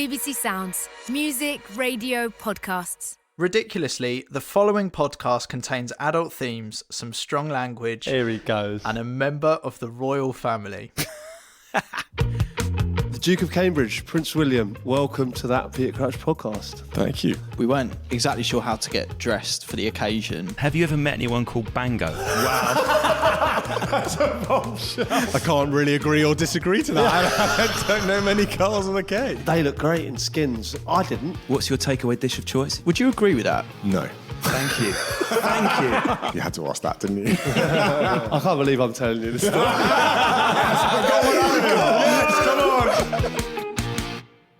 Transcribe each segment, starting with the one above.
BBC Sounds. Music, radio, podcasts. Ridiculously, the following podcast contains adult themes, some strong language, Here he goes. and a member of the royal family. The Duke of Cambridge, Prince William, welcome to that Peter Crouch podcast. Thank you. We weren't exactly sure how to get dressed for the occasion. Have you ever met anyone called Bango? That's a bombshell. I can't really agree or disagree to that. I don't know many girls on the cake. They look great in skins. I didn't. What's your takeaway dish of choice? Would you agree with that? No. Thank you. Thank you. You had to ask that, didn't you? I can't believe I'm telling you this story. Come on.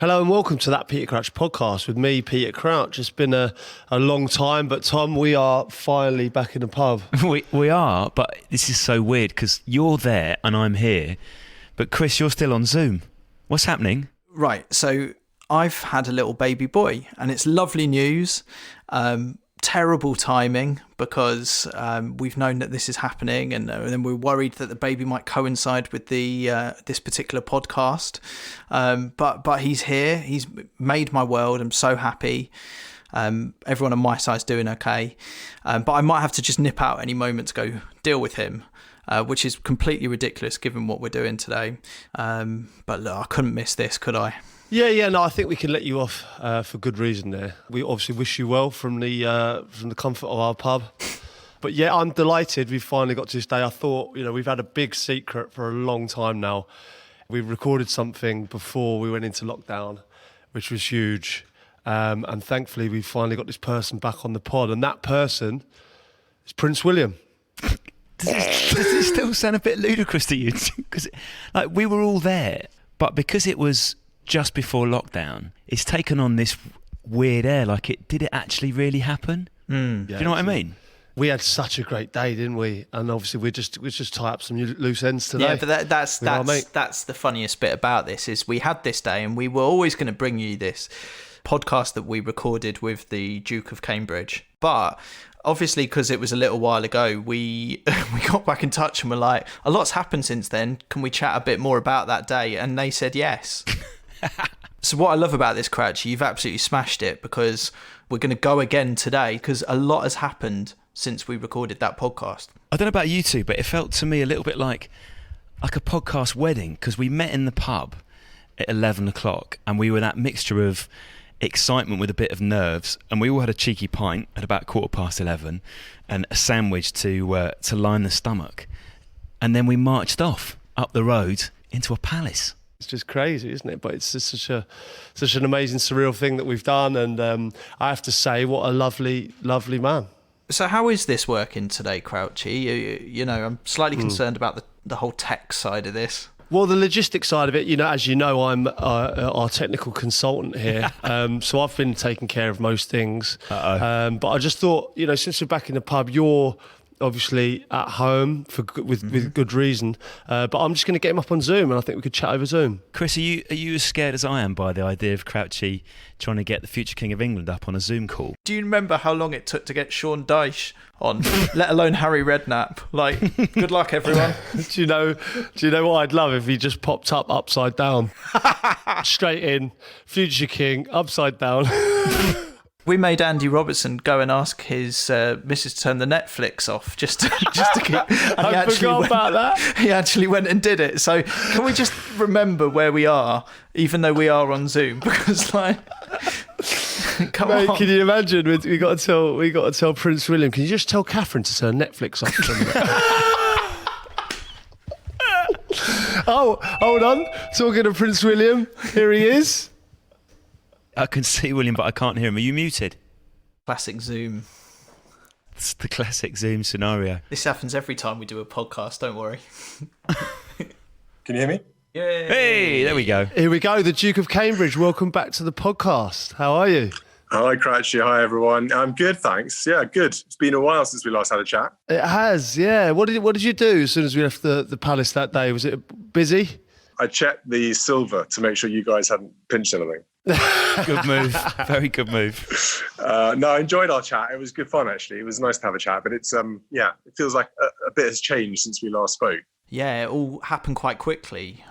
Hello and welcome to that Peter Crouch podcast with me, Peter Crouch. It's been a long time, but Tom, we are finally back in the pub. We are, but this is so weird because you're there and I'm here, but Chris, you're still on Zoom. What's happening? Right, so I've had a little baby boy, and it's lovely news. Terrible timing because we've known that this is happening, and then we're worried that the baby might coincide with the this particular podcast. But he's here. He's made my world. I'm so happy. Everyone on my side's doing okay. But I might have to just nip out any moment to go deal with him, which is completely ridiculous given what we're doing today. But look, I couldn't miss this, could I? Yeah, no, I think we can let you off for good reason there. We obviously wish you well from the comfort of our pub. But yeah, I'm delighted we've finally got to this day. I thought, we've had a big secret for a long time now. We recorded something before we went into lockdown, which was huge. And thankfully, we finally got this person back on the pod. And that person is Prince William. Does it still sound a bit ludicrous to you? Because we were all there, but because it was just before lockdown, it's taken on this weird air. Did it actually really happen? Yeah, do you know what I mean? We had such a great day, didn't we? And obviously we just tie up some loose ends today. Yeah, but that's the funniest bit about this is we had this day, and we were always going to bring you this podcast that we recorded with the Duke of Cambridge, but obviously, because it was a little while ago, we got back in touch and were like, a lot's happened since then. Can we chat a bit more about that day? And they said yes. So what I love about this, Crouchy, you've absolutely smashed it, because we're going to go again today because a lot has happened since we recorded that podcast. I don't know about you two, but it felt to me a little bit like a podcast wedding, because we met in the pub at 11 o'clock and we were that mixture of excitement with a bit of nerves, and we all had a cheeky pint at about 11:15 and a sandwich to line the stomach, and then we marched off up the road into a palace. It's just crazy, isn't it? But it's just such an amazing, surreal thing that we've done, and I have to say, what a lovely man. So how is this working today, Crouchy? I'm slightly concerned about the whole tech side of this. Well, the logistics side of it, as you know, I'm our technical consultant here, so I've been taking care of most things. But I just thought, since we're back in the pub, you're obviously at home with good reason. But I'm just going to get him up on Zoom, and I think we could chat over Zoom. Chris, are you as scared as I am by the idea of Crouchy trying to get the future King of England up on a Zoom call? Do you remember how long it took to get Sean Dyche on, let alone Harry Redknapp? Good luck, everyone. Do you know what I'd love if he just popped up upside down, straight in, future king, upside down. We made Andy Robertson go and ask his missus to turn the Netflix off just to keep. I forgot about that. He actually went and did it. So can we just remember where we are, even though we are on Zoom? Because come Mate, on. can you imagine? We got to tell Prince William. Can you just tell Catherine to turn Netflix off? Oh, hold on. Talking to Prince William, here he is. I can see William, but I can't hear him. Are you muted? Classic Zoom. It's the classic Zoom scenario. This happens every time we do a podcast, don't worry. Can you hear me? Yay. Hey, there we go. Here we go. The Duke of Cambridge. Welcome back to the podcast. How are you? Hi, Crouchy. Hi, everyone. I'm good, thanks. Yeah, good. It's been a while since we last had a chat. It has, yeah. What did you do as soon as we left the palace that day? Was it busy? I checked the silver to make sure you guys hadn't pinched anything. Good move. Very good move. No, I enjoyed our chat. It was good fun, actually. It was nice to have a chat, but it's it feels like a bit has changed since we last spoke. Yeah, it all happened quite quickly.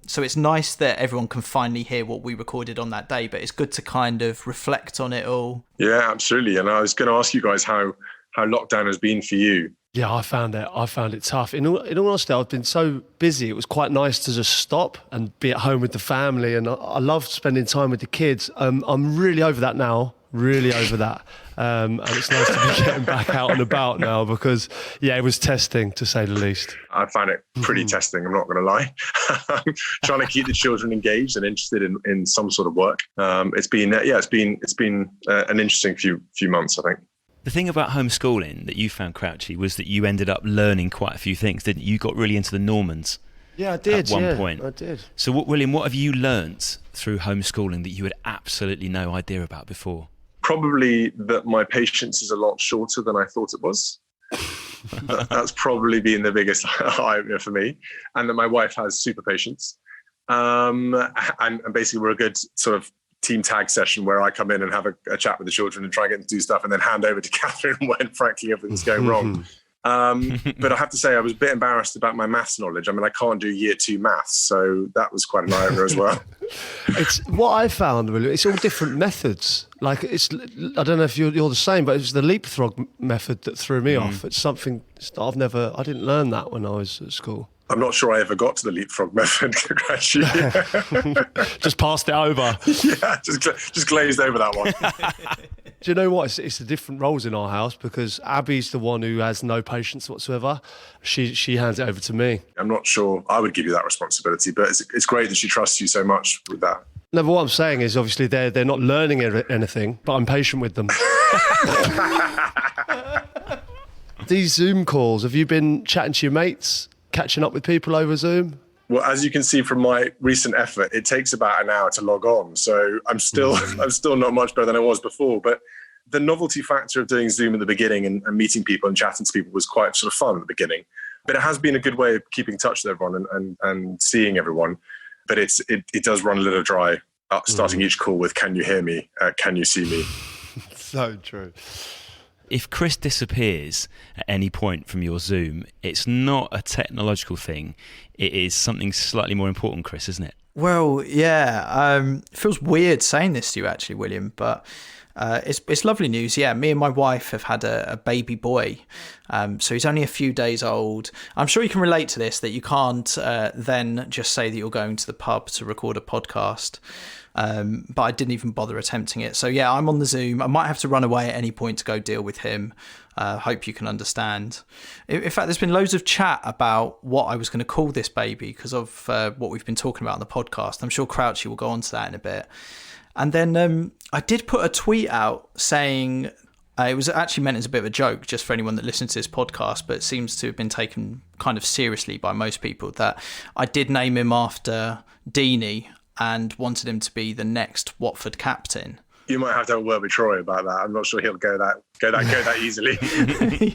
So it's nice that everyone can finally hear what we recorded on that day, but it's good to kind of reflect on it all. Yeah, absolutely. And I was going to ask you guys how lockdown has been for you. Yeah, I found it tough. In all honesty, I've been so busy. It was quite nice to just stop and be at home with the family. And I love spending time with the kids. I'm really over that now. Really over that. And it's nice to be getting back out and about now because, yeah, it was testing to say the least. I found it pretty testing, I'm not going to lie. Trying to keep the children engaged and interested in some sort of work. It's been an interesting few months, I think. The thing about homeschooling that you found, Crouchy, was that you ended up learning quite a few things, didn't you? You got really into the Normans. Yeah, I did. At one point. I did. So, William, what have you learnt through homeschooling that you had absolutely no idea about before? Probably that my patience is a lot shorter than I thought it was. That's probably been the biggest eye-opener for me. And that my wife has super patience. And basically we're a good sort of team tag session where I come in and have a chat with the children and try and get them to do stuff and then hand over to Catherine when frankly everything's going wrong. But I have to say I was a bit embarrassed about my maths knowledge. I mean, I can't do year 2 maths, so that was quite an eye-opener as well. It's what I found, William. It's all different methods. Like I don't know if you're the same, but it's the leapfrog method that threw me off. It's something I didn't learn that when I was at school. I'm not sure I ever got to the leapfrog method, Crouchy. Just passed it over. Yeah, just glazed over that one. Do you know what? It's the different roles in our house because Abby's the one who has no patience whatsoever. She hands it over to me. I'm not sure I would give you that responsibility, but it's great that she trusts you so much with that. No, but what I'm saying is obviously they're not learning anything, but I'm patient with them. These Zoom calls, have you been chatting to your mates? Catching up with people over Zoom? Well, as you can see from my recent effort, it takes about an hour to log on. So I'm still not much better than I was before. But the novelty factor of doing Zoom at the beginning and meeting people and chatting to people was quite sort of fun at the beginning. But it has been a good way of keeping in touch with everyone and seeing everyone. But it does run a little dry, starting each call with, can you hear me? Can you see me? So true. If Chris disappears at any point from your Zoom, it's not a technological thing. It is something slightly more important, Chris, isn't it? Well, yeah. It feels weird saying this to you, actually, William, but it's lovely news. Yeah, me and my wife have had a baby boy. So he's only a few days old. I'm sure you can relate to this, that you can't then just say that you're going to the pub to record a podcast. But I didn't even bother attempting it. So yeah, I'm on the Zoom. I might have to run away at any point to go deal with him. Hope you can understand. In fact, there's been loads of chat about what I was going to call this baby because of what we've been talking about on the podcast. I'm sure Crouchy will go on to that in a bit. And then I did put a tweet out saying it was actually meant as a bit of a joke just for anyone that listens to this podcast, but it seems to have been taken kind of seriously by most people, that I did name him after Deeney and wanted him to be the next Watford captain. You might have to have a word with Troy about that. I'm not sure he'll go that easily.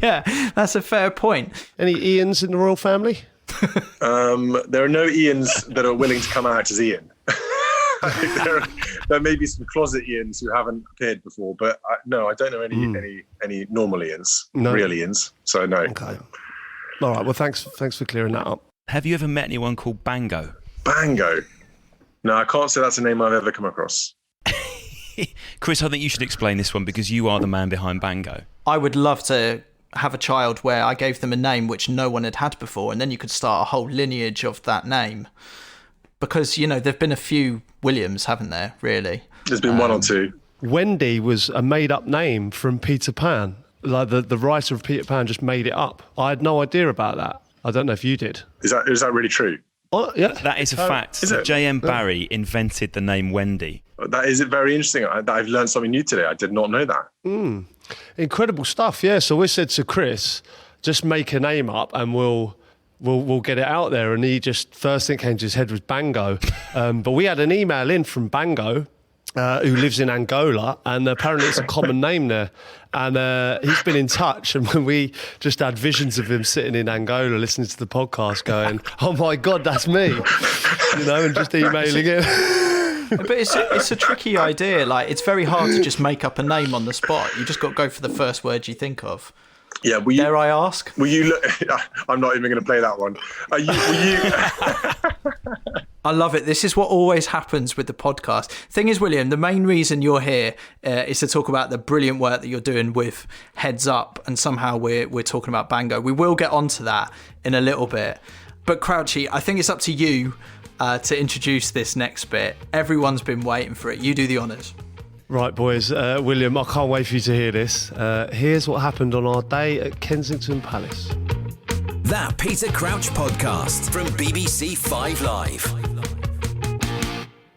Yeah, that's a fair point. Any Ians in the royal family? There are no Ians that are willing to come out as Ian. I think there may be some closet Ians who haven't appeared before, but I don't know any normal Ians, real Ians. So no. Okay. All right. Well, thanks for clearing that up. Have you ever met anyone called Bango? Bango? No, I can't say that's a name I've ever come across. Chris, I think you should explain this one because you are the man behind Bango. I would love to have a child where I gave them a name which no one had before, and then you could start a whole lineage of that name. Because, there've been a few Williams, haven't there, really? There's been one or two. Wendy was a made-up name from Peter Pan. Like the writer of Peter Pan just made it up. I had no idea about that. I don't know if you did. Is that really true? Oh, yeah. That is a fact. J.M. Barrie invented the name Wendy. That is very interesting. I've learned something new today. I did not know that. Incredible stuff, yeah. So we said to Chris, just make a name up and we'll get it out there. And he just, first thing came to his head was Bango. But we had an email in from Bango, who lives in Angola, and apparently it's a common name there. And he's been in touch, and when we just had visions of him sitting in Angola listening to the podcast going, oh my God, that's me, and just emailing it. But it's a tricky idea. Like, it's very hard to just make up a name on the spot. You just got to go for the first word you think of. Yeah, Dare I ask? Will you look? I'm not even going to play that one. Were you? I love it. This is what always happens with the podcast. Thing is, William, the main reason you're here is to talk about the brilliant work that you're doing with Heads Up, and somehow we're talking about Bango. We will get onto that in a little bit. But Crouchy, I think it's up to you to introduce this next bit. Everyone's been waiting for it. You do the honours. Right, boys. William, I can't wait for you to hear this. Here's what happened on our day at Kensington Palace. That Peter Crouch podcast from BBC 5 Live.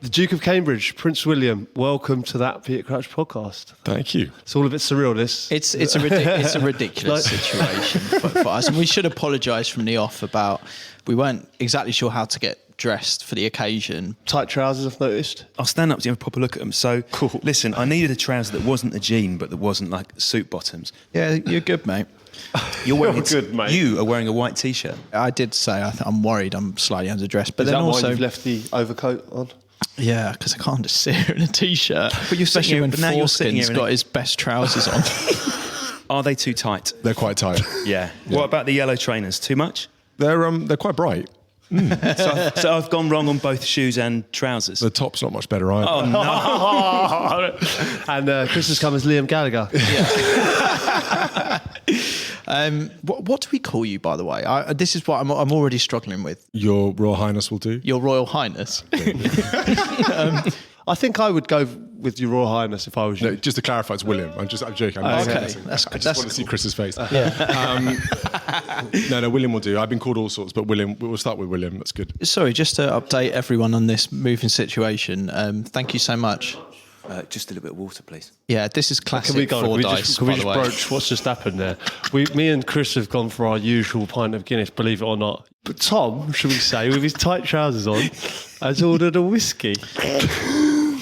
The Duke of Cambridge, Prince William, welcome to That Peter Crouch podcast. Thank you. It's all a bit surreal, this. It's a ridiculous situation for us, and we should apologise from the off about we weren't exactly sure how to get dressed for the occasion. Tight trousers, I've noticed. I'll stand up to you and have a proper look at them. So, cool. Listen, I needed a trouser that wasn't a jean, but that wasn't like suit bottoms. Yeah, you're good, mate. You're wearing good, mate. You are wearing a white t-shirt. I did say I'm worried I'm slightly underdressed, but Is then that also why you've left the overcoat on? yeah, because I can't just sit here in a t-shirt. But you're sitting especially here- when but now you're sitting Forskin's here in got a- his best trousers on. Are they too tight? They're quite tight. Yeah. What about the yellow trainers? Too much? They're quite bright. So I've gone wrong on both shoes and trousers. The top's not much better either. Oh no! And Chris has come as Liam Gallagher. What do we call you, by the way? This is what I'm already struggling with. Your Royal Highness will do. Your Royal Highness. I think I would go with Your Royal Highness if I was you. No, just to clarify, it's William. I'm joking. Okay, that's I just want to see Chris's face. No, William will do. I've been called all sorts, but William. We'll start with William. That's good. Sorry, just to update everyone on this moving situation. Thank you so much. Just a little bit of water, please. Yeah, this is classic Can we dice, just by the way. broach what's just happened there? Me and Chris have gone for our usual pint of Guinness, believe it or not. But Tom, should we say, with his tight trousers on, has ordered a whiskey.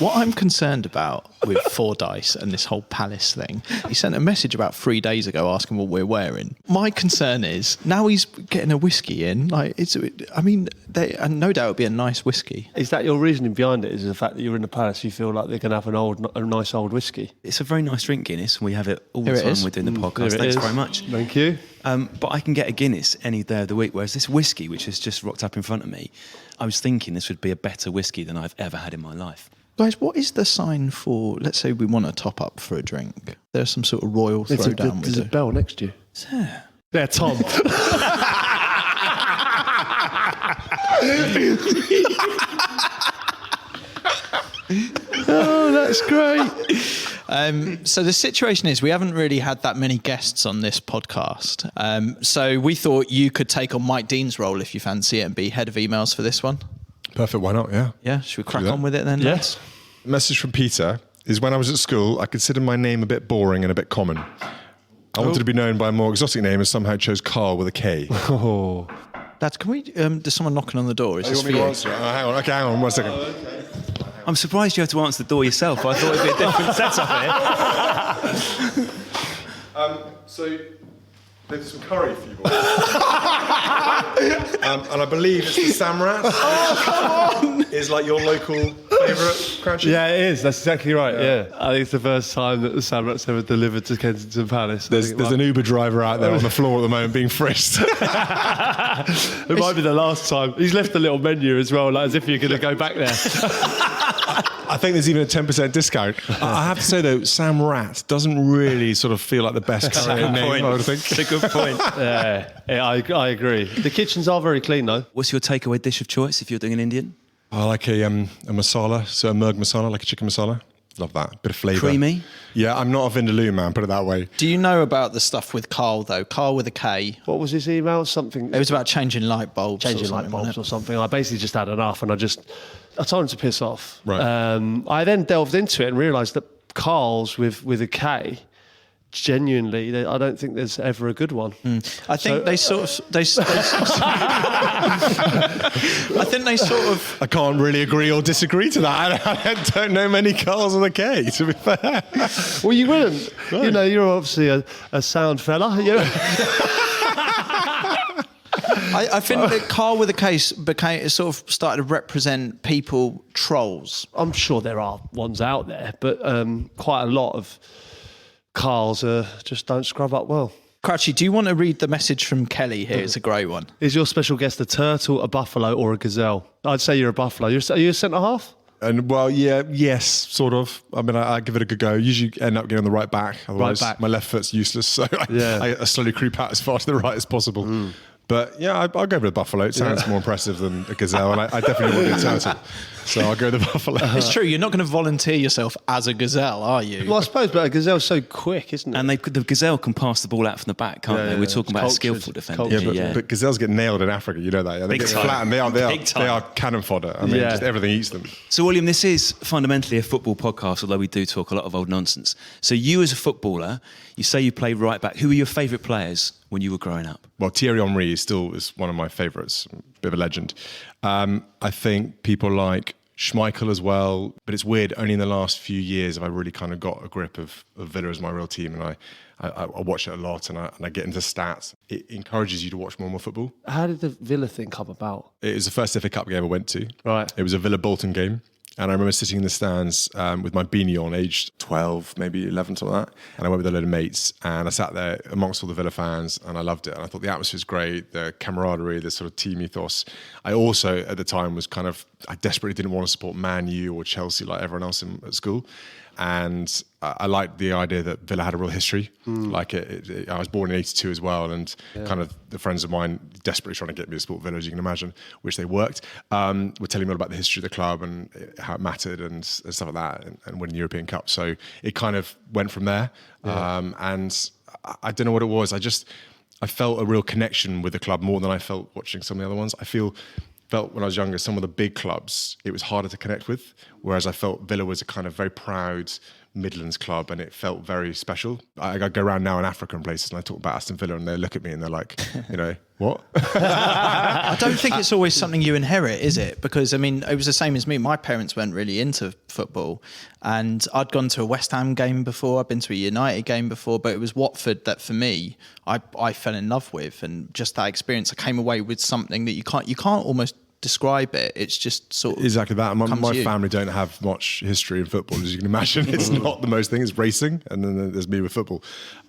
What I'm concerned about with 4 Dice and this whole Palace thing, he sent a message about 3 days ago asking what we're wearing. My concern is now he's getting a whiskey in. And no doubt it'll be a nice whiskey. Is that your reasoning behind it? Is the fact that you're in the Palace, you feel like they're going to have a nice old whiskey? It's a very nice drink, Guinness, and we have it all Here the it time is. within the podcast. There it Thanks is. very much. Thank you. But I can get a Guinness any day of the week, whereas this whiskey, which has just rocked up in front of me, I was thinking this would be a better whiskey than I've ever had in my life. Guys, what is the sign for, let's say we want to top up for a drink? There's some sort of royal throwdown. There's a bell next to you. Yeah. There, Tom. Oh, that's great. So the situation is we haven't really had that many guests on this podcast. So we thought you could take on Mike Dean's role if you fancy it and be head of emails for this one. Perfect. Why not? Yeah. Yeah, should we crack that. on with it then? Yes. Message from Peter is: when I was at school, I considered my name a bit boring and a bit common. I wanted to be known by a more exotic name and somehow chose Carl with a K. Oh. Dad, can we, there's someone knocking on the door. Is this for you? Hang on. Okay, hang on 1 second. I'm surprised you have to answer the door yourself. I thought it'd be a different setup here. So there's some curry for you boys. And I believe it's the Samrat. Oh, come on! Is like your local favourite Crouchy? Yeah, it is. That's exactly right. Yeah. I think it's the first time that the Samrat's ever delivered to Kensington Palace. There's an Uber driver out there on the floor at the moment being frisked. It might be the last time. He's left a little menu as well, like as if you're going to go back there. I think there's even a 10% discount. I have to say though, Samrat doesn't really sort of feel like the best curry name, I would think. It's a good point. Yeah, I agree. The kitchens are very clean though. What's your takeaway dish of choice if you're doing an Indian? I like a masala, so a murg masala, like a chicken masala. Love that. Bit of flavour. Creamy? Yeah, I'm not a vindaloo man, put it that way. Do you know about the stuff with Carl, though? Carl with a K. What was his email? Something. It was about changing light bulbs. Changing light bulbs or something. I basically just had enough and I told him to piss off. Right. I then delved into it and realised that Carl's with a K, genuinely, I don't think there's ever a good one. I think I think they sort of... I can't really agree or disagree to that. I don't know many Carls with a K, to be fair. Well, you wouldn't. No. You know, you're obviously a sound fella. You know? I think that Carl with a case sort of started to represent people trolls. I'm sure there are ones out there, but quite a lot of Carls just don't scrub up well. Crouchy, do you want to read the message from Kelly here? It's a great one. Is your special guest a turtle, a buffalo, or a gazelle? I'd say you're a buffalo. Are you a centre half? And well, yes, sort of. I mean, I give it a good go. Usually end up getting on the right back. Otherwise, Right back. my left foot's useless. So I slowly creep out as far to the right as possible. But yeah, I'll go with the buffalo. It sounds more impressive than a gazelle, and I definitely want to be a turtle. So I'll go with the buffalo. It's true, you're not going to volunteer yourself as a gazelle, are you? Well, I suppose, but a gazelle's so quick, isn't it? And the gazelle can pass the ball out from the back, can't they? We're talking about skillful defending. But gazelles get nailed in Africa. You know that. They get flattened. They are cannon fodder. I mean, just everything eats them. So, William, this is fundamentally a football podcast, although we do talk a lot of old nonsense. So you as a footballer, you say you play right back. Who were your favourite players when you were growing up? Well, Thierry Henry is one of my favourites, a bit of a legend. I think people like Schmeichel as well, but it's weird, only in the last few years have I really kind of got a grip of Villa as my real team, and I watch it a lot, and I get into stats. It encourages you to watch more and more football. How did the Villa thing come about? It was the first FA Cup game I went to. Right. It was a Villa-Bolton game. And I remember sitting in the stands with my beanie on, aged 12, maybe 11, something like that. And I went with a load of mates, and I sat there amongst all the Villa fans, and I loved it. And I thought the atmosphere was great, the camaraderie, the sort of team ethos. I also, at the time, was I desperately didn't want to support Man U or Chelsea like everyone else at school. And I liked the idea that Villa had a real history. Like I was born in '82 as well, and kind of the friends of mine desperately trying to get me to support Villa, as you can imagine, which they worked, were telling me all about the history of the club and how it mattered and stuff like that, and winning the European Cup. So it kind of went from there. And I don't know what it was. I felt a real connection with the club more than I felt watching some of the other ones. Felt when I was younger, some of the big clubs, it was harder to connect with, whereas I felt Villa was a kind of very proud Midlands club, and it felt very special. I go around now in Africa and places, and I talk about Aston Villa, and they look at me and they're like, what? I don't think it's always something you inherit, is it? Because, I mean, it was the same as me. My parents weren't really into football, and I'd gone to a West Ham game before, I'd been to a United game before, but it was Watford that, for me, I fell in love with, and just that experience, I came away with something that you can't almost describe it. It's just sort of exactly that. My you. family don't have much history in football, as you can imagine. It's not the most thing. It's racing, and then there's me with football.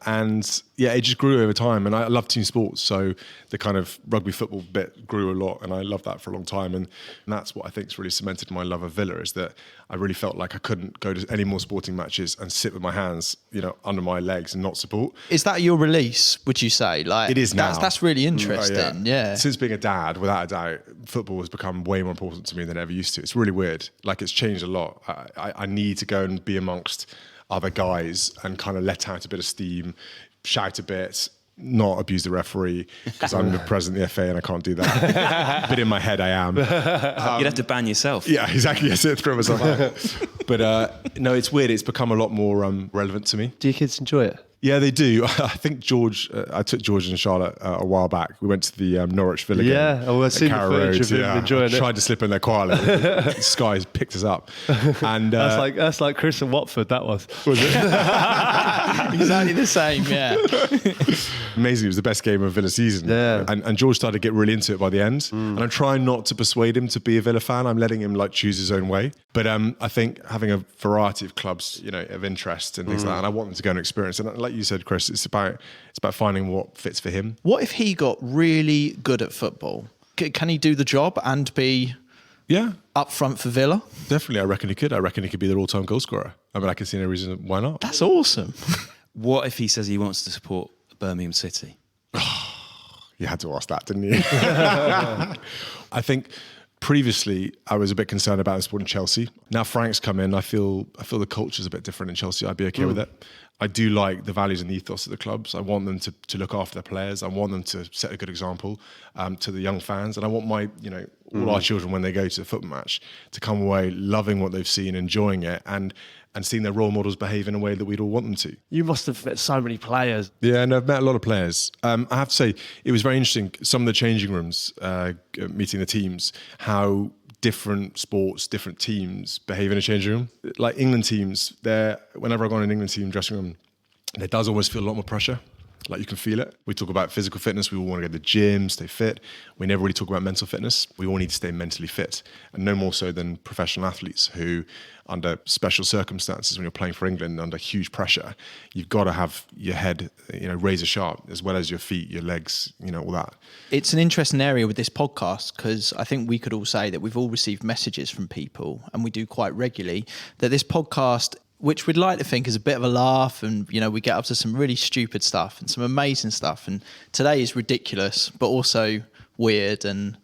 And yeah, it just grew over time. And I love team sports, so the kind of rugby football bit grew a lot, and I loved that for a long time. And that's what I think's really cemented my love of Villa, is that I really felt like I couldn't go to any more sporting matches and sit with my hands, under my legs and not support. Is that your release, would you say? Like, it is now. That's really interesting. Yeah. Since being a dad, without a doubt, football has become way more important to me than it ever used to. It's really weird. Like, it's changed a lot. I need to go and be amongst other guys and kind of let out a bit of steam, shout a bit, not abuse the referee, because I'm the president of the FA and I can't do that. But in my head, I am. You'd have to ban yourself. Yeah, exactly. Yes, throw myself out. But no, it's weird. It's become a lot more relevant to me. Do your kids enjoy it? Yeah, they do. I think George, I took George and Charlotte a while back. We went to the Norwich Villa game. Yeah, I've seen the footage of him enjoying it. Tried to slip in there quietly. Sky picked us up. And that's like Chris and Watford, that was. Was it? Exactly the same, yeah. Amazing. It was the best game of Villa season. Yeah. And George started to get really into it by the end. And I'm trying not to persuade him to be a Villa fan. I'm letting him choose his own way. But I think having a variety of clubs, of interest and things like that, and I want them to go and experience. And like you said, Chris, it's about finding what fits for him. What if he got really good at football? Can he do the job and be up front for Villa? Definitely, I reckon he could. I reckon he could be their all-time goal scorer. I mean, I can see no reason why not. That's awesome. What if he says he wants to support Birmingham City? You had to ask that, didn't you? I think previously I was a bit concerned about supporting Chelsea. Now Frank's come in, I feel the culture's a bit different in Chelsea. I'd be okay with it. I do like the values and the ethos of the clubs. I want them to look after their players. I want them to set a good example to the young fans. And I want all our children, when they go to a football match, to come away loving what they've seen, enjoying it, and seeing their role models behave in a way that we'd all want them to. You must have met so many players. Yeah, and I've met a lot of players. I have to say, it was very interesting, some of the changing rooms, meeting the teams, how different sports, different teams behave in a changing room. Like England teams, whenever I go in an England team dressing room, there does almost feel a lot more pressure. Like you can feel it. We talk about physical fitness. We all want to go to the gym, stay fit. We never really talk about mental fitness. We all need to stay mentally fit, and no more so than professional athletes who, under special circumstances, when you're playing for England, under huge pressure, you've got to have your head, razor sharp, as well as your feet, your legs, all that. It's an interesting area with this podcast because I think we could all say that we've all received messages from people, and we do quite regularly, that this podcast, which we'd like to think is a bit of a laugh, and we get up to some really stupid stuff and some amazing stuff, and today is ridiculous but also weird and a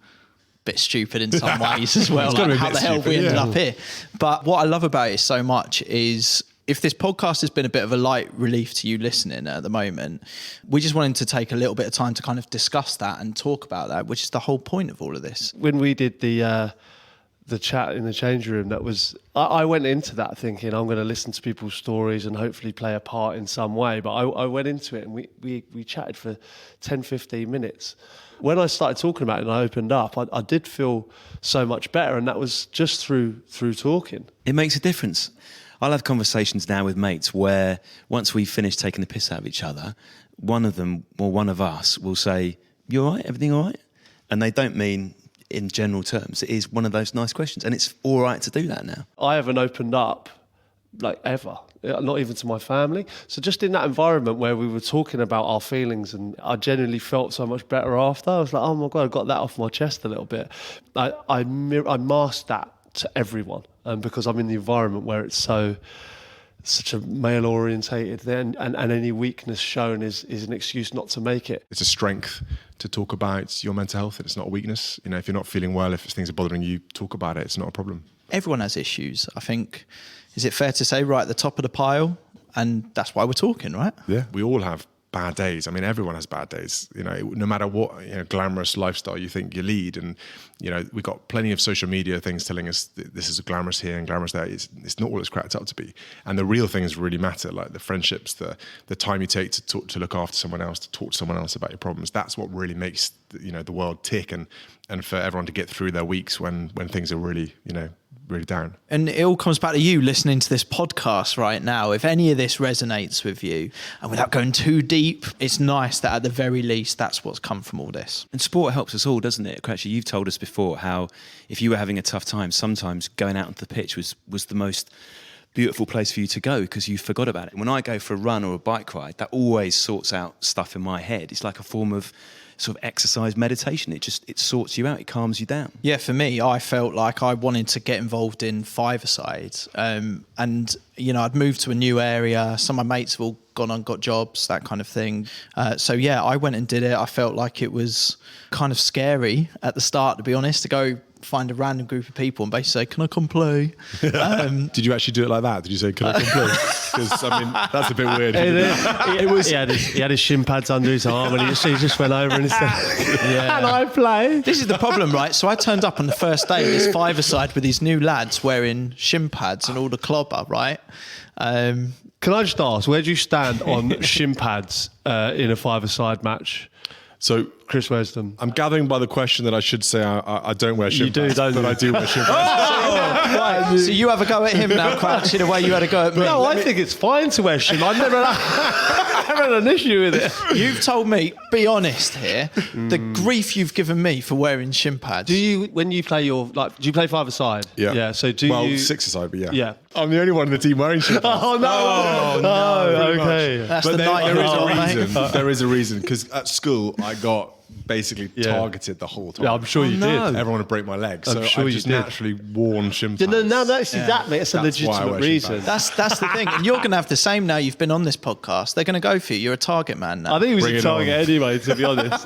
bit stupid in some ways as well. Like how the hell we ended up here. But what I love about it so much is, if this podcast has been a bit of a light relief to you listening at the moment, we just wanted to take a little bit of time to kind of discuss that and talk about that, which is the whole point of all of this. When we did the chat in the change room, I went into that thinking I'm going to listen to people's stories and hopefully play a part in some way. But I went into it and we chatted for 10, 15 minutes. When I started talking about it and I opened up, I did feel so much better, and that was just through talking. It makes a difference. I'll have conversations now with mates where once we finish taking the piss out of each other, one of them or one of us will say, "You all right? Everything all right?" And they don't mean in general terms. It is one of those nice questions, and it's all right to do that now. I haven't opened up like ever, not even to my family. So just in that environment where we were talking about our feelings, and I genuinely felt so much better after. I was like, oh my God, I got that off my chest a little bit. I masked that to everyone, because I'm in the environment where it's such a male orientated then, and any weakness shown is an excuse not to make it. It's a strength to talk about your mental health, and it's not a weakness. If you're not feeling well, if things are bothering you, talk about it. It's not a problem. Everyone has issues, I think. Is it fair to say right at the top of the pile? And that's why we're talking, right? Yeah, we all have bad days. I mean, everyone has bad days, no matter what glamorous lifestyle you think you lead. And, we've got plenty of social media things telling us this is glamorous here and glamorous there. It's not all it's cracked up to be. And the real things really matter, like the friendships, the time you take to look after someone else, to talk to someone else about your problems. That's what really makes, the world tick, and for everyone to get through their weeks when things are really, really down. And it all comes back to you listening to this podcast right now. If any of this resonates with you, and without going too deep, it's nice that at the very least that's what's come from all this. And sport helps us all, doesn't it? Crouchy, you've told us before how if you were having a tough time, sometimes going out onto the pitch was the most beautiful place for you to go because you forgot about it. When I go for a run or a bike ride, that always sorts out stuff in my head. It's like a form of sort of exercise meditation. It sorts you out, it calms you down. Yeah, for me, I felt like I wanted to get involved in five-a-sides, and I'd moved to a new area. Some of my mates have all gone on, got jobs, that kind of thing. So yeah, I went and did it. I felt like it was kind of scary at the start, to be honest, to go find a random group of people and basically say, "Can I come play?" Did you actually do it like that? Did you say, "Can I come play?" Because that's a bit weird. It was. He had his shin pads under his arm, and he just went over and he said, "Can I play?" This is the problem, right? So I turned up on the first day, this five-a-side with these new lads wearing shin pads and all the clobber, right? Can I just ask, where do you stand on shin pads in a five-a-side match? So Chris wears them. I'm gathering by the question that I should say I don't wear shin pads. You do, don't you? But I do wear shin pads. Right, so you have a go at him now, Crouchy, the way you had a go at me. No, I think it's fine to wear shin. I've never had an issue with it. You've told me, be honest here, the grief you've given me for wearing shin pads. Do you, when you play do you play five-a-side? Yeah. Yeah, so Well, six-a-side, but yeah. Yeah. I'm the only one in the team wearing shin pads. Oh, no. Oh, okay. That's But the night there is a mate. reason. There is a reason, because at school I got basically targeted the whole time. Yeah, I'm sure you did. Everyone would break my leg, so I'm sure I've you just did. naturally worn shin pads. No, that's exactly. It's a That's why I legitimate wear shin reason. pads. That's the thing. And you're going to have the same now you've been on this podcast. They're going to go for you. You're a target man now. I think he was Bring a it target on. anyway, to be honest.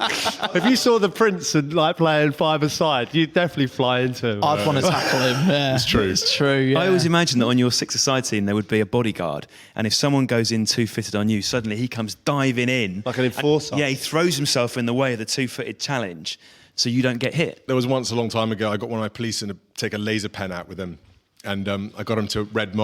If you saw the Prince and playing five-a-side, you'd definitely fly into him. I'd want to tackle him. Yeah. It's true. It's true, yeah. I always imagine that on your six-a-side team there would be a bodyguard, and if someone goes in two-footed on you, suddenly he comes diving in. Like an enforcer. Yeah, he throws himself in the way of the two-footed challenge so you don't get hit. There was once a long time ago, I got one of my police to take a laser pen out with him. And I got him to red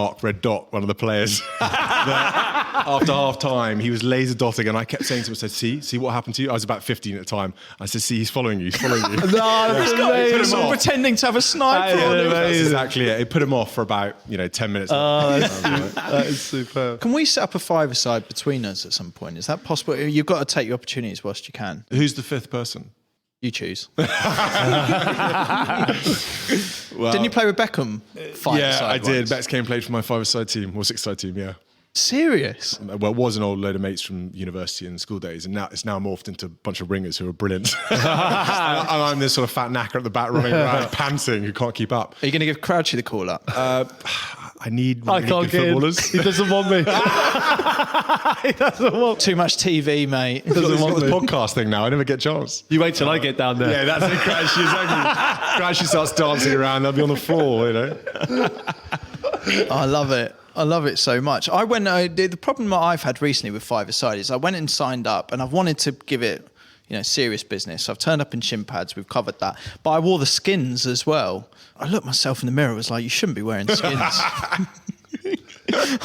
dot one of the players. After half time, he was laser dotting, and I kept saying to him, I said, see what happened to you? I was about 15 at the time. I said, see, he's following you. No, that's amazing. Pretending to have a sniper on him. That's exactly it. It put him off for about 10 minutes. That is superb. Can we set up a five-a-side between us at some point? Is that possible? You've got to take your opportunities whilst you can. Who's the fifth person? You choose. Well, Didn't you play with Beckham? Yeah, I did. Bex came and played for my five-a-side team, or six-a-side team, yeah. Serious? Well, it was an old load of mates from university and school days, and now it's morphed into a bunch of ringers who are brilliant. and I'm this sort of fat knacker at the back running around, panting, who can't keep up. Are you going to give Crouchy the call up? I need really can't good get footballers. He doesn't want me. He doesn't want Too much TV, mate. He's got this podcast thing now. I never get a chance. You wait till I get down there. Yeah, that's it. Crouchy, exactly. Crouchy starts dancing around. They'll be on the floor, I love it. I love it so much. The problem that I've had recently with five-a-side is I went and signed up, and I've wanted to give it, serious business. I've turned up in shin pads. We've covered that, but I wore the skins as well. I looked myself in the mirror. I was like, you shouldn't be wearing skins.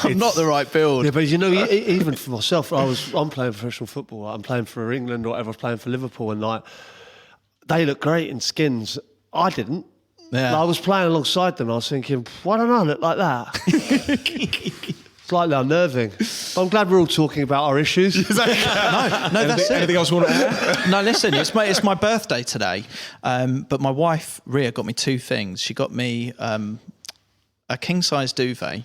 I'm not the right build. Yeah, but even for myself, I'm playing professional football. I'm playing for England or whatever. I was playing for Liverpool, and they look great in skins. I didn't. Yeah. I was playing alongside them. I was thinking, why don't I look like that? Slightly unnerving. But I'm glad we're all talking about our issues. No, that's it. Anything else you want to add? No, listen, it's my birthday today, but my wife Ria got me two things. She got me a king-size duvet.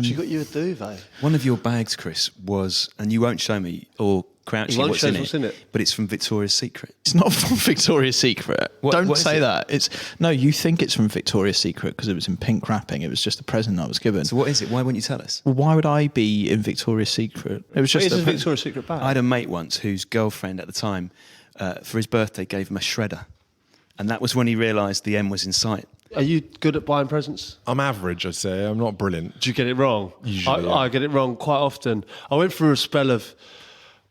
She got you a duvet. One of your bags, Chris, was, and you won't show me or Crouchy what's in it, but it's from Victoria's Secret. It's not from Victoria's Secret. Don't what say that. You think it's from Victoria's Secret because it was in pink wrapping. It was just a present I was given. So what is it? Why won't you tell us? Well, why would I be in Victoria's Secret? It was just It's a Victoria's Secret bag. I had a mate once whose girlfriend at the time, for his birthday, gave him a shredder. And that was when he realised the M was in sight. Are you good at buying presents? I'm average, I'd say. I'm not brilliant. Do you get it wrong? Usually, yeah. I get it wrong quite often. I went through a spell of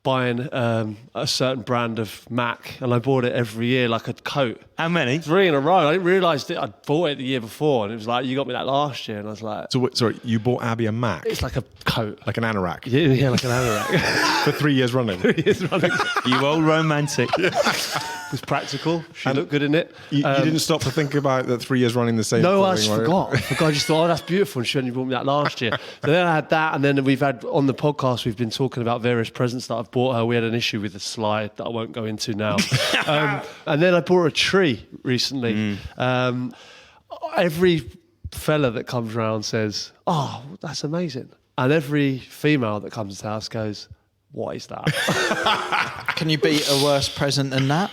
buying a certain brand of Mac, and I bought it every year like a coat. How many? 3 in a row. I didn't realise I'd bought it the year before, and it was like, you got me that last year, and I was like... So, sorry, you bought Abby a Mac? It's like a coat. Like an anorak? Yeah, like an anorak. For 3 years running? 3 years running. You old romantic. It was practical. She looked good in it. You didn't stop to think about that 3 years running the same No, thing, I just forgot. I just thought, that's beautiful, and she only bought me that last year. So then I had that, and then we've had, on the podcast, we've been talking about various presents that I've bought her. We had an issue with a slide that I won't go into now. And then I bought her a tree recently. Every fella that comes around says, oh, that's amazing. And every female that comes to the house goes, what is that? Can you beat a worse present than that?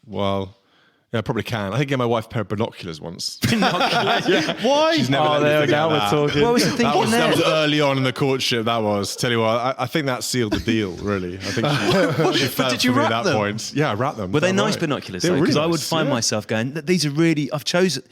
Well, yeah, I probably can. I think I gave my wife a pair of binoculars once. Why? She's never let me there, forget now we're that. talking. What was the thinking there? That was early on in the courtship, that was. Tell you what, I think that sealed the deal, really. I think she fell did you for me wrap at that them? point. Yeah, I wrapped them. Were they Damn nice right. binoculars? They were Because really I would nice, find yeah. myself going, these are really, I've chosen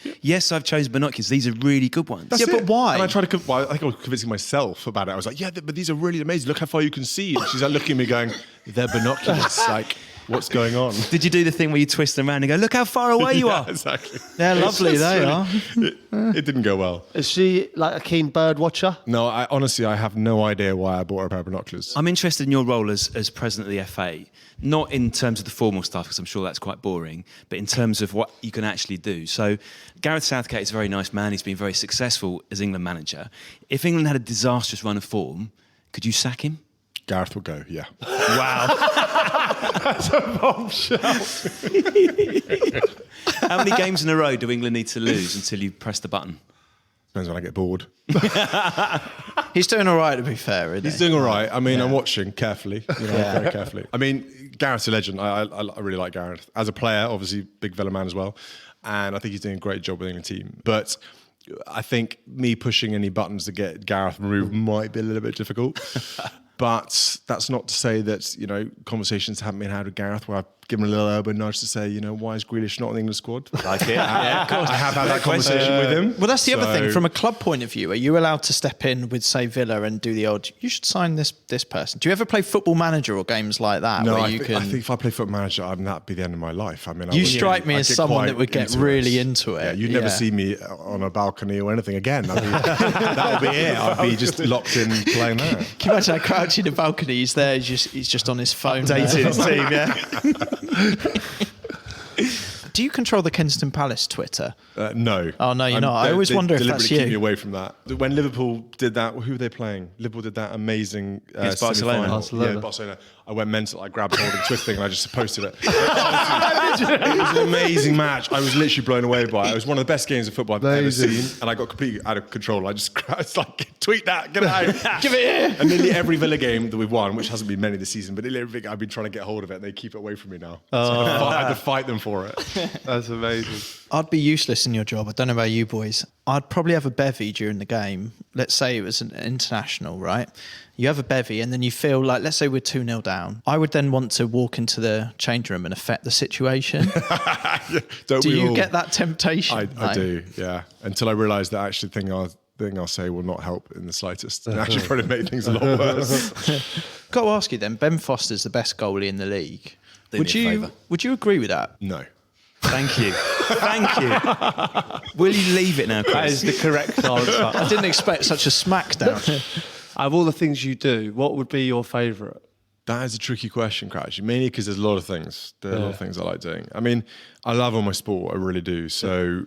binoculars. These are really good ones. That's Yeah, but it. why? And I tried to, I think I was convincing myself about it. I was like, yeah, but these are really amazing. Look how far you can see. And she's like looking at me going, they're binoculars. Like, what's going on? Did you do the thing where you twist them around and go, look how far away you are? Exactly. They're lovely, they are. It didn't go well. Is she like a keen bird watcher? No, honestly, I have no idea why I bought her a pair of binoculars. I'm interested in your role as president of the FA, not in terms of the formal stuff, because I'm sure that's quite boring, but in terms of what you can actually do. So Gareth Southgate is a very nice man. He's been very successful as England manager. If England had a disastrous run of form, could you sack him? Gareth will go, yeah. Wow. That's a bombshell. How many games in a row do England need to lose until you press the button? Depends when I get bored. He's doing all right, to be fair, isn't he? He's doing all right. I mean, I'm watching carefully, very carefully. I mean, Gareth's a legend. I really like Gareth. As a player, obviously, big Villa man as well. And I think he's doing a great job with the team. But I think me pushing any buttons to get Gareth removed might be a little bit difficult. But that's not to say that, conversations haven't been had with Gareth where I've give him a little elbow nudge to say, why is Grealish not in the England squad? Like it. Yeah, of course. I have had that conversation with him. Well, that's the other thing. From a club point of view, are you allowed to step in with, say, Villa and do the odd, you should sign this person? Do you ever play Football Manager or games like that? No, where I think if I play Football Manager, that'd be the end of my life. I mean, you strike me as someone that would get really into it. Yeah, you'd never see me on a balcony or anything again. That'll be it. I'd be just locked in playing that. Can you imagine how Crouchy in the balcony? He's there. He's just on his phone. Updating his team, yeah. Do you control the Kensington Palace Twitter? No. Oh, no, you're not. I always wonder if that's you. Keep me away from that. When Liverpool did that, who were they playing? Liverpool did that amazing Barcelona. Yeah, Barcelona. I went mental. I grabbed hold of the Twitter thing and I just posted it. It was an amazing match. I was literally blown away by it. It was one of the best games of football I've ever seen. And I got completely out of control. I just tweet that, get it out. Give it here. And nearly every Villa game that we've won, which hasn't been many this season, but nearly every I've been trying to get hold of it and they keep it away from me now. So I had to fight them for it. That's amazing. I'd be useless in your job. I don't know about you boys. I'd probably have a bevy during the game. Let's say it was an international, right? You have a bevy and then you feel like, let's say we're 2-0 down. I would then want to walk into the change room and affect the situation. Do you get that temptation? I do, yeah. Until I realise that actually thing I'll say will not help in the slightest. And actually probably make things a lot worse. Got to ask you then, Ben Foster's the best goalie in the league. Do me a favour. Would you agree with that? No. Thank you. Thank you. Will you leave it now, Chris? That is the correct answer. I didn't expect such a smackdown. Out of all the things you do, what would be your favourite? That is a tricky question, Crouchy. Mainly because there's a lot of things. There are a lot of things I like doing. I mean, I love all my sport. I really do. So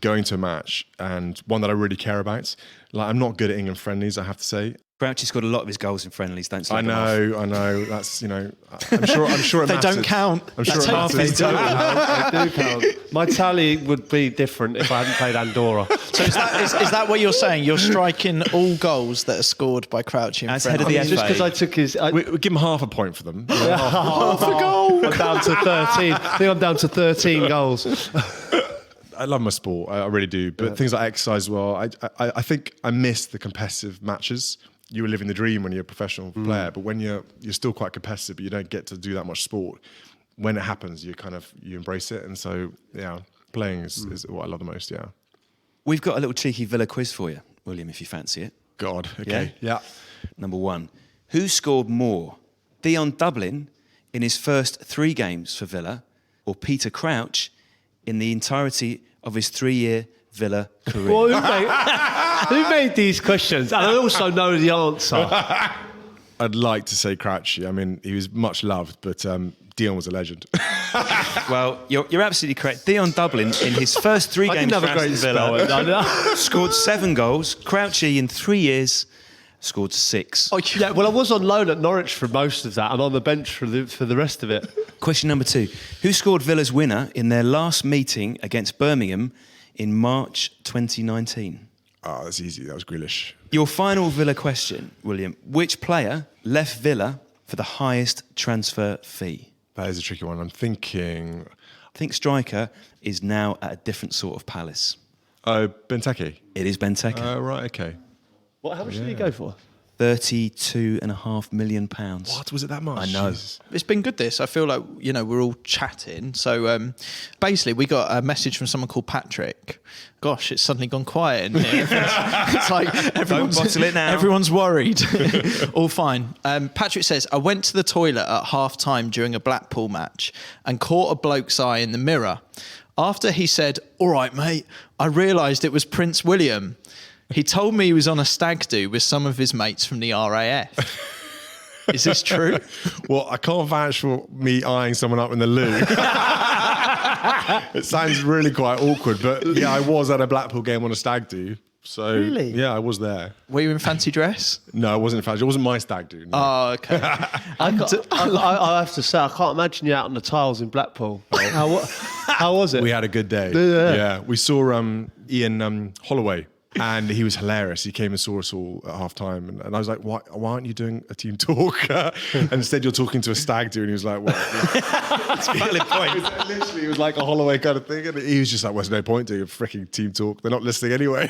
going to a match and one that I really care about. Like, I'm not good at England friendlies, I have to say. Crouchy scored a lot of his goals in friendlies. Don't slag I them off. know. That's, I'm sure it They matters. don't count. I'm sure That's it half matters. They do count. My tally would be different if I hadn't played Andorra. So is that what you're saying? You're striking all goals that are scored by Crouchy in As friendly? head of the Just FA. because I took his... We give him half a point for them. half a goal. I'm down to 13. I think I'm down to 13 goals. I love my sport. I really do. But things like exercise as well. I think I miss the competitive matches. You were living the dream when you're a professional player, but when you're still quite competitive, but you don't get to do that much sport. When it happens, you embrace it. And so, yeah, playing is what I love the most, yeah. We've got a little cheeky Villa quiz for you, William, if you fancy it. God, okay. Yeah. Number 1. Who scored more? Dion Dublin in his first 3 games for Villa, or Peter Crouch in the entirety of his 3-year Villa career? Well, who made these questions? And I also know the answer. I'd like to say Crouchy. I mean, he was much loved, but Dion was a legend. Well, you're absolutely correct. Dion Dublin, in his first 3 games for Aston Villa, scored 7 goals. Crouchy, in 3 years, scored 6. Oh, yeah, well, I was on loan at Norwich for most of that and on the bench for the rest of it. Question number 2. Who scored Villa's winner in their last meeting against Birmingham in March 2019? Oh, that's easy. That was Grealish. Your final Villa question, William. Which player left Villa for the highest transfer fee? That is a tricky one. I'm thinking... I think striker is now at a different sort of Palace. Oh, Benteke. It is Benteke. Right, okay. How much did he go for? £32.5 million. What? Was it that much? I know. Jesus. It's been good, this. I feel like, we're all chatting. So basically, we got a message from someone called Patrick. Gosh, it's suddenly gone quiet in here. It's like everyone's, Don't bottle it now. Everyone's worried. All fine. Patrick says, I went to the toilet at half-time during a Blackpool match and caught a bloke's eye in the mirror. After he said, all right, mate, I realised it was Prince William. He told me he was on a stag do with some of his mates from the RAF. Is this true? Well, I can't vouch for me eyeing someone up in the loo. It sounds really quite awkward, but yeah, I was at a Blackpool game on a stag do. So, Really? Yeah, I was there. Were you in fancy dress? No, I wasn't in fact. It wasn't my stag do. No. Oh, okay. I have to say, I can't imagine you out on the tiles in Blackpool. How was it? We had a good day. Yeah. Yeah. We saw Ian Holloway And he was hilarious. He came and saw us all at half time. And I was like, why aren't you doing a team talk? And instead you're talking to a stag do. And he was like, what? That's a valid point. Literally, it was like a Holloway kind of thing. And he was just like, what's no point doing a freaking team talk? They're not listening anyway.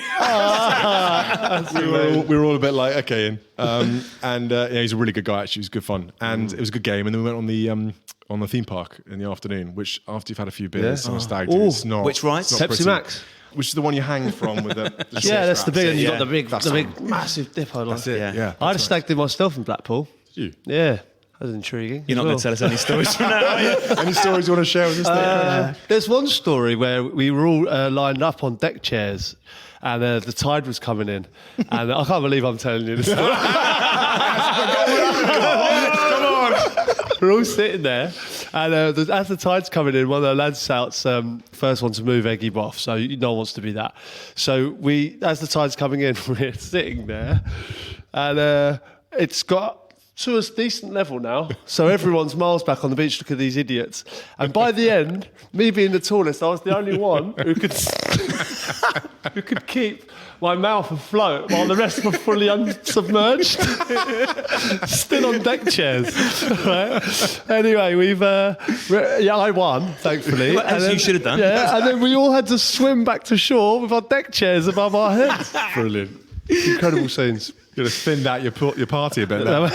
We were all a bit like, okay. He's a really good guy, actually. It was good fun. And it was a good game. And then we went on the theme park in the afternoon, which after you've had a few beers on a stag do, it's not... Which ride? Pepsi Pretty. Max. Which is the one you hang from with the Yeah, that's the big one. Yeah. You've got the big massive dip on. That's it. Yeah. I had a stag do myself in Blackpool. You? Yeah. That was intriguing. You're not going to tell us any stories from now, are you? Any stories you want to share with us? There's one story where we were all lined up on deck chairs and the tide was coming in. And I can't believe I'm telling you this story. Come on. We're all sitting there. And as the tide's coming in, one of the lads shouts, first one to move, egg him off. So no one wants to be that. So as the tide's coming in, we're sitting there. And it's got to a decent level now. So everyone's miles back on the beach. Look at these idiots. And by the end, me being the tallest, I was the only one who could keep my mouth afloat while the rest were fully unsubmerged. Still on deck chairs. Right? Anyway, I won, thankfully. As you should have done. Yeah, and then we all had to swim back to shore with our deck chairs above our heads. Brilliant. Incredible scenes. You're going to thinned out your party a bit now.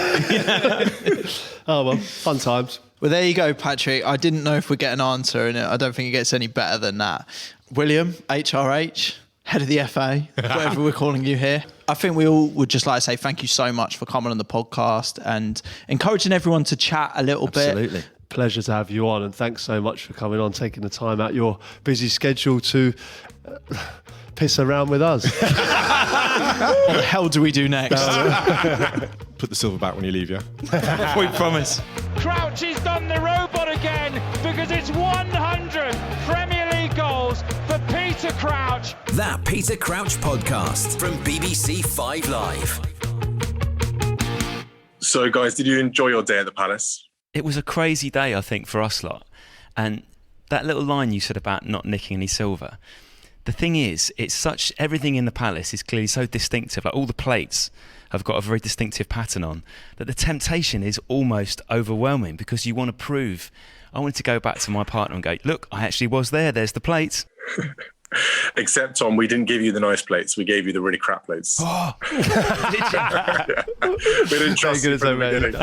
Oh, well, fun times. Well, there you go, Patrick. I didn't know if we'd get an answer, and I don't think it gets any better than that. William, HRH, head of the FA, whatever we're calling you here. I think we all would just like to say thank you so much for coming on the podcast and encouraging everyone to chat a little bit. Absolutely. Pleasure to have you on, and thanks so much for coming on, taking the time out your busy schedule to piss around with us. What the hell do we do next? Put the silver back when you leave, yeah? We promise. Crouchy's done the robot again because it's 100 Premier League goals for Peter Crouch. That Peter Crouch podcast from BBC 5 Live. So, guys, did you enjoy your day at the Palace? It was a crazy day, I think, for us lot. And that little line you said about not nicking any silver, the thing is, everything in the Palace is clearly so distinctive. Like all the plates have got a very distinctive pattern on, that the temptation is almost overwhelming because you want to prove. I wanted to go back to my partner and go, look, I actually was there. There's the plates. Except, Tom, we didn't give you the nice plates. We gave you the really crap plates. Oh, Yeah. We didn't trust you from the beginning.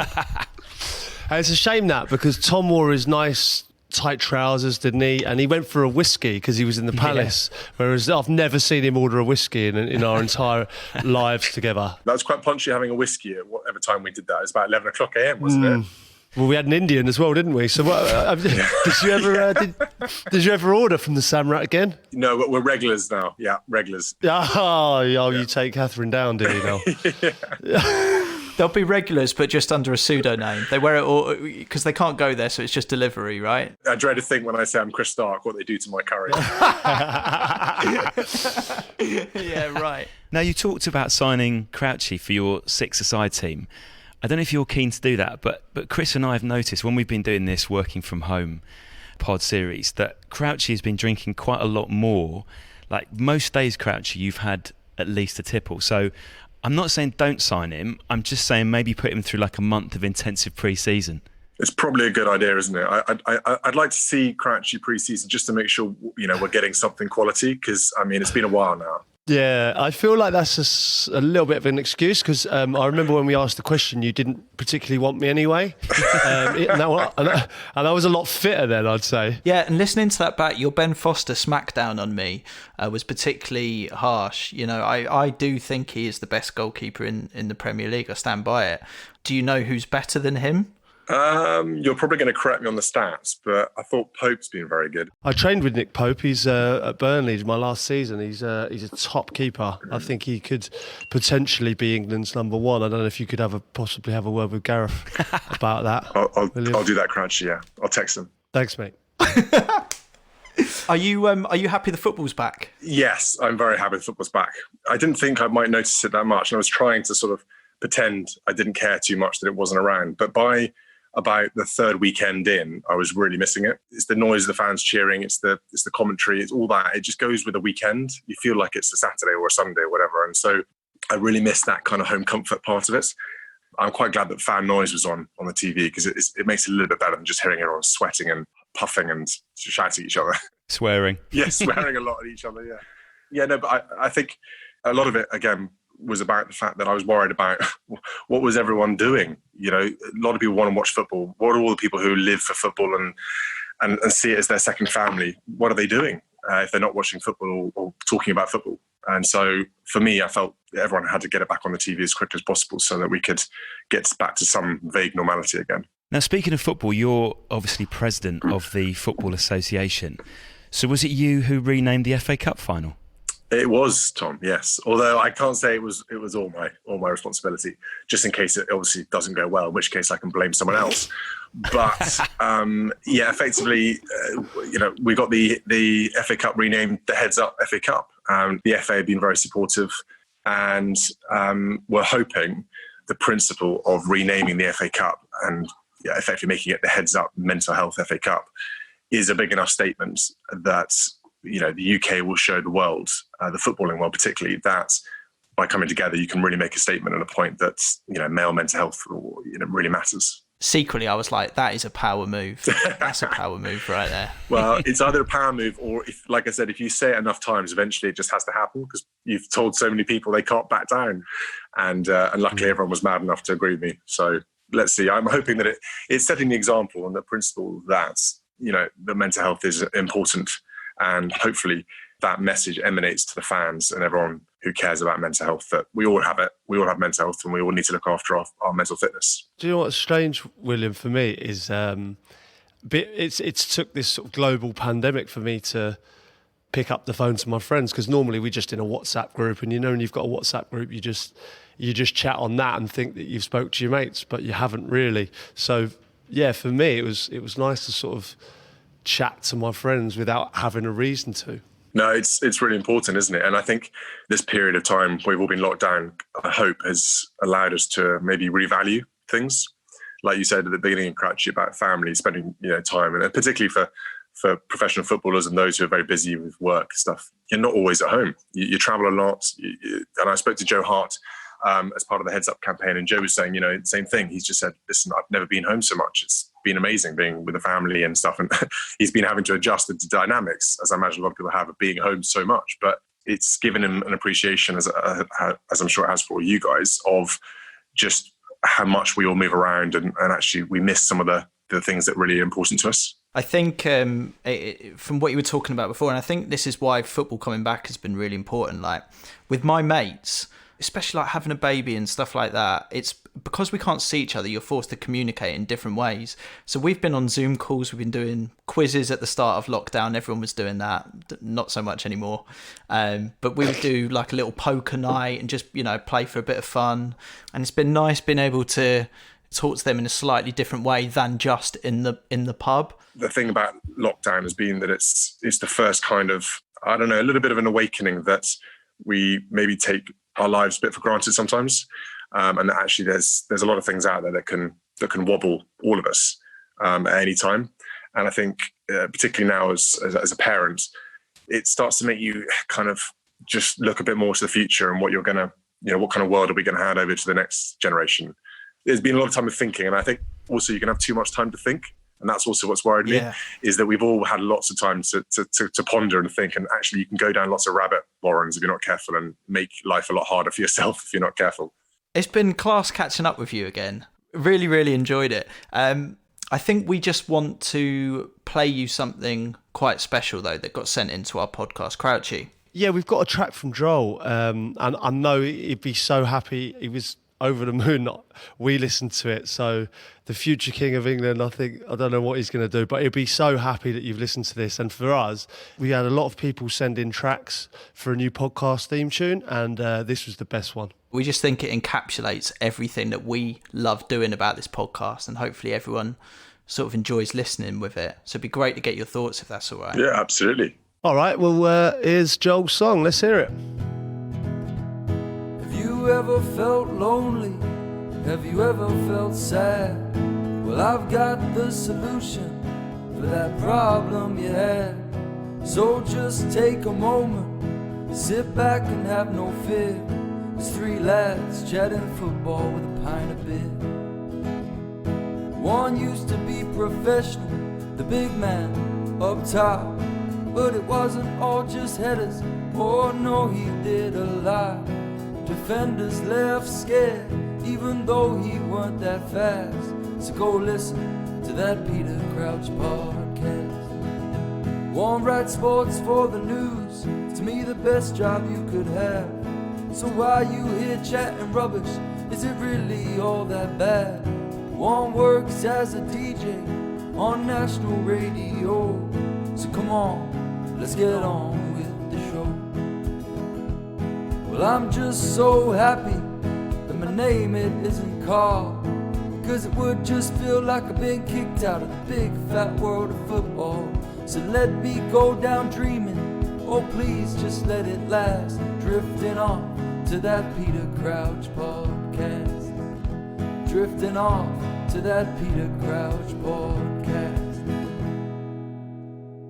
And it's a shame that, because Tom wore his nice tight trousers, didn't he? And he went for a whiskey because he was in the Palace, whereas I've never seen him order a whiskey in our entire lives together. That was quite punchy having a whiskey at whatever time we did that. It was about 11 o'clock a.m., wasn't it? Well, we had an Indian as well, didn't we? So, did you ever order from the Samrat again? No, but we're regulars now. Yeah, regulars. You take Catherine down, do you now? They'll be regulars, but just under a pseudonym. They wear it all because they can't go there, so it's just delivery, right? I dread to think when I say I'm Chris Stark, what they do to my curry. Yeah, right. Now, you talked about signing Crouchy for your six-a-side team. I don't know if you're keen to do that, but Chris and I have noticed when we've been doing this working from home pod series that Crouchy has been drinking quite a lot more. Like most days, Crouchy, you've had at least a tipple. So I'm not saying don't sign him. I'm just saying maybe put him through like a month of intensive pre-season. It's probably a good idea, isn't it? I'd like to see Crouchy pre-season just to make sure, we're getting something quality because, it's been a while now. Yeah, I feel like that's just a little bit of an excuse because I remember when we asked the question, you didn't particularly want me anyway. And I was a lot fitter then, I'd say. Yeah, and listening to that back, your Ben Foster smackdown on me was particularly harsh. I do think he is the best goalkeeper in the Premier League. I stand by it. Do you know who's better than him? You're probably going to correct me on the stats, but I thought Pope's been very good. I trained with Nick Pope. He's at Burnley my last season. He's a top keeper. I think he could potentially be England's number one. I don't know if you could possibly have a word with Gareth about that. I'll do that, Crouchy. Yeah, I'll text him. Thanks, mate. Are you happy the football's back? Yes, I'm very happy the football's back. I didn't think I might notice it that much, and I was trying to sort of pretend I didn't care too much that it wasn't around. But by about the third weekend in, I was really missing it. It's the noise of the fans cheering, it's the commentary, it's all that. It just goes with the weekend. You feel like it's a Saturday or a Sunday or whatever. And so I really miss that kind of home comfort part of it. I'm quite glad that fan noise was on the TV, because it makes it a little bit better than just hearing everyone sweating and puffing and shouting at each other. Swearing. Yeah, swearing a lot at each other, yeah. Yeah, no, but I think a lot of it, again, was about the fact that I was worried about what was everyone doing. You know, a lot of people want to watch football. What are all the people who live for football and see it as their second family? What are they doing if they're not watching football or talking about football? And so for me, I felt everyone had to get it back on the TV as quickly as possible so that we could get back to some vague normality again. Now, speaking of football, you're obviously president of the Football Association. So was it you who renamed the FA Cup final? It was, Tom, yes. Although I can't say it was all my responsibility, just in case it obviously doesn't go well, in which case I can blame someone else. But yeah, effectively, we got the FA Cup renamed the Heads Up FA Cup. The FA have been very supportive, and we're hoping the principle of renaming the FA Cup and effectively making it the Heads Up Mental Health FA Cup is a big enough statement that the UK will show the world, the footballing world particularly, that by coming together, you can really make a statement and a point that, male mental health really matters. Secretly, I was like, that is a power move. That's a power move right there. Well, it's either a power move or, like I said, if you say it enough times, eventually it just has to happen, because you've told so many people they can't back down. And luckily everyone was mad enough to agree with me. So let's see. I'm hoping that it's setting the example and the principle that, the mental health is important. And hopefully that message emanates to the fans and everyone who cares about mental health, that we all have it. We all have mental health, and we all need to look after our mental fitness. Do you know what's strange, William, for me is it's took this sort of global pandemic for me to pick up the phone to my friends, because normally we're just in a WhatsApp group, and when you've got a WhatsApp group, you just chat on that and think that you've spoke to your mates, but you haven't really. So yeah, for me it was nice to sort of chat to my friends without having a reason to. No, it's really important, isn't it? And I think this period of time we've all been locked down, I hope, has allowed us to maybe revalue things. Like you said at the beginning of Crouchy about family, spending time, and particularly for professional footballers and those who are very busy with work stuff, you're not always at home. You travel a lot. And I spoke to Joe Hart as part of the Heads Up campaign, and Joe was saying, the same thing. He's just said, listen, I've never been home so much. It's been amazing being with the family and stuff. And he's been having to adjust to dynamics, as I imagine a lot of people have, of being home so much. But it's given him an appreciation, as I'm sure it has for you guys, of just how much we all move around and actually we miss some of the things that really are important to us. I think from what you were talking about before, and I think this is why football coming back has been really important. Like with my mates, especially like having a baby and stuff like that, it's because we can't see each other, you're forced to communicate in different ways. So we've been on Zoom calls, we've been doing quizzes at the start of lockdown. Everyone was doing that, not so much anymore. But we would do like a little poker night and just, play for a bit of fun. And it's been nice being able to talk to them in a slightly different way than just in the pub. The thing about lockdown has been that it's the first kind of, a little bit of an awakening that we maybe take our lives a bit for granted sometimes. And that actually there's a lot of things out there that can wobble all of us at any time. And I think particularly now as a parent, it starts to make you kind of just look a bit more to the future and what you're going to, what kind of world are we going to hand over to the next generation. There's been a lot of time of thinking, and I think also you can have too much time to think. And that's also what's worried me, is that we've all had lots of time to ponder and think. And actually you can go down lots of rabbit warrens if you're not careful and make life a lot harder for yourself if you're not careful. It's been class catching up with you again. Really, really enjoyed it. I think we just want to play you something quite special, though, that got sent into our podcast, Crouchy. Yeah, we've got a track from Joel, and I know he'd be so happy. He was over the moon that we listened to it. So the future King of England, I don't know what he's going to do, but he'll be so happy that you've listened to this. And for us, we had a lot of people send in tracks for a new podcast theme tune, and this was the best one. We just think it encapsulates everything that we love doing about this podcast, and hopefully everyone sort of enjoys listening with it. So it'd be great to get your thoughts if that's all right. Yeah, absolutely. All right, well, here's Joel's song. Let's hear it. Have you ever felt lonely? Have you ever felt sad? Well, I've got the solution for that problem you had. So just take a moment, sit back and have no fear. It's three lads chatting football with a pint of beer. One used to be professional, the big man up top, but it wasn't all just headers. Oh no, he did a lot. Defenders left scared, even though he weren't that fast. So go listen to that Peter Crouch podcast. One write sports for the news, to me the best job you could have. So why you here chatting rubbish, is it really all that bad? One works as a DJ on national radio. So come on, let's get on with the show. Well, I'm just so happy that my name it isn't Carl, cause it would just feel like I've been kicked out of the big fat world of football. So let me go down dreaming, oh please just let it last. Drifting off to that Peter Crouch podcast. Drifting off to that Peter Crouch podcast.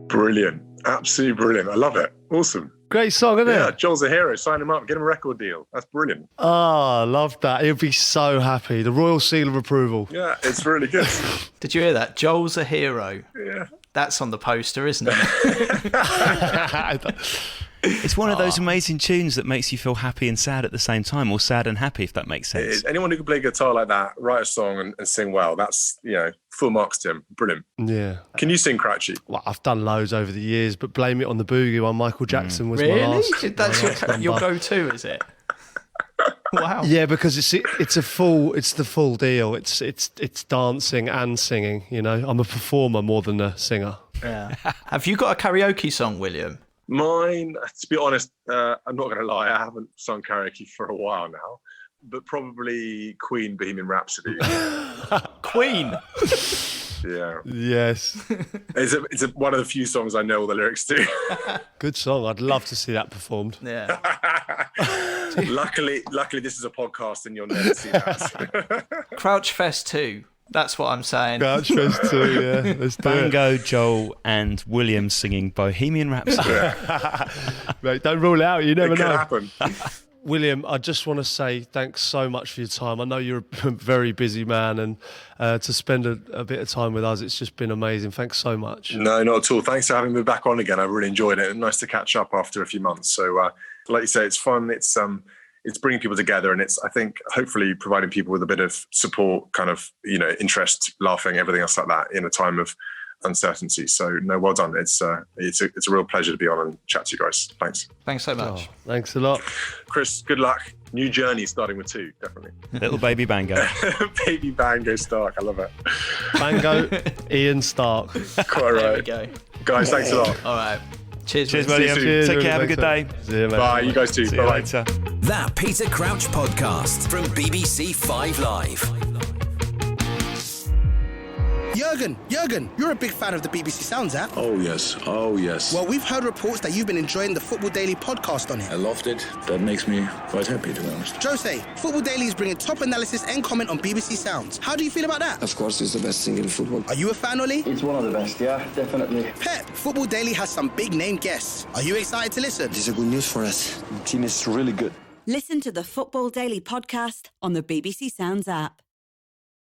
Brilliant. Absolutely brilliant. I love it. Awesome. Great song, isn't Yeah, it? Joel's a hero. Sign him up. Get him a record deal. That's brilliant. Oh, I love that. He'll be so happy. The royal seal of approval. Yeah, it's really good. Did you hear that? Joel's a hero. Yeah. That's on the poster, isn't it? It's one of those amazing tunes that makes you feel happy and sad at the same time, or sad and happy, if that makes sense. Anyone who can play guitar like that, write a song and sing well, that's, full marks to him. Brilliant. Yeah. Can you sing, Crouchy? Well, I've done loads over the years, but Blame It on the Boogie one, Michael Jackson was my Really? last. That's your go-to, is it? Wow. Yeah, because it's the full deal. It's dancing and singing. I'm a performer more than a singer. Yeah. Have you got a karaoke song, William? Mine, to be honest, I'm not going to lie, I haven't sung karaoke for a while now, but probably Queen Bohemian Rhapsody. Queen? Yeah. Yes. It's one of the few songs I know all the lyrics to. Good song. I'd love to see that performed. Yeah. Luckily, this is a podcast and you'll never see that. Crouch Fest 2. That's what I'm saying. Crouch Fest 2, yeah. Let's do it. Bango, Joel and William singing Bohemian Rhapsody. Mate, don't rule it out. You never It know. could happen. William, I just want to say thanks so much for your time. I know you're a very busy man, and to spend a bit of time with us, it's just been amazing. Thanks so much. No, not at all. Thanks for having me back on again. I really enjoyed it. Nice to catch up after a few months. So, like you say, it's fun. It's bringing people together, and it's, I think, hopefully providing people with a bit of support, kind of, interest, laughing, everything else like that in a time of uncertainty. So, no, well done. It's a real pleasure to be on and chat to you guys. Thanks. Thanks so much. Oh, thanks a lot. Chris, good luck. New journey starting with 2, definitely. Little baby Bango. Baby Bango Stark. I love it. Bango, Ian Stark. Quite right. There we go. Guys, thanks a lot. All right. Cheers, Cheers, William. William. Cheers, Take care. Have a William. good day. See you, mate. Bye. You guys too. See you Bye-bye. later. That Peter Crouch podcast from BBC 5 Live. Jurgen, you're a big fan of the BBC Sounds app. Oh, yes. Well, we've heard reports that you've been enjoying the Football Daily podcast on it. I loved it. That makes me quite happy, to be honest. Jose, Football Daily is bringing top analysis and comment on BBC Sounds. How do you feel about that? Of course, it's the best thing in football. Are you a fan, Ollie? It's one of the best, yeah, definitely. Pep, Football Daily has some big name guests. Are you excited to listen? This is good news for us. The team is really good. Listen to the Football Daily podcast on the BBC Sounds app.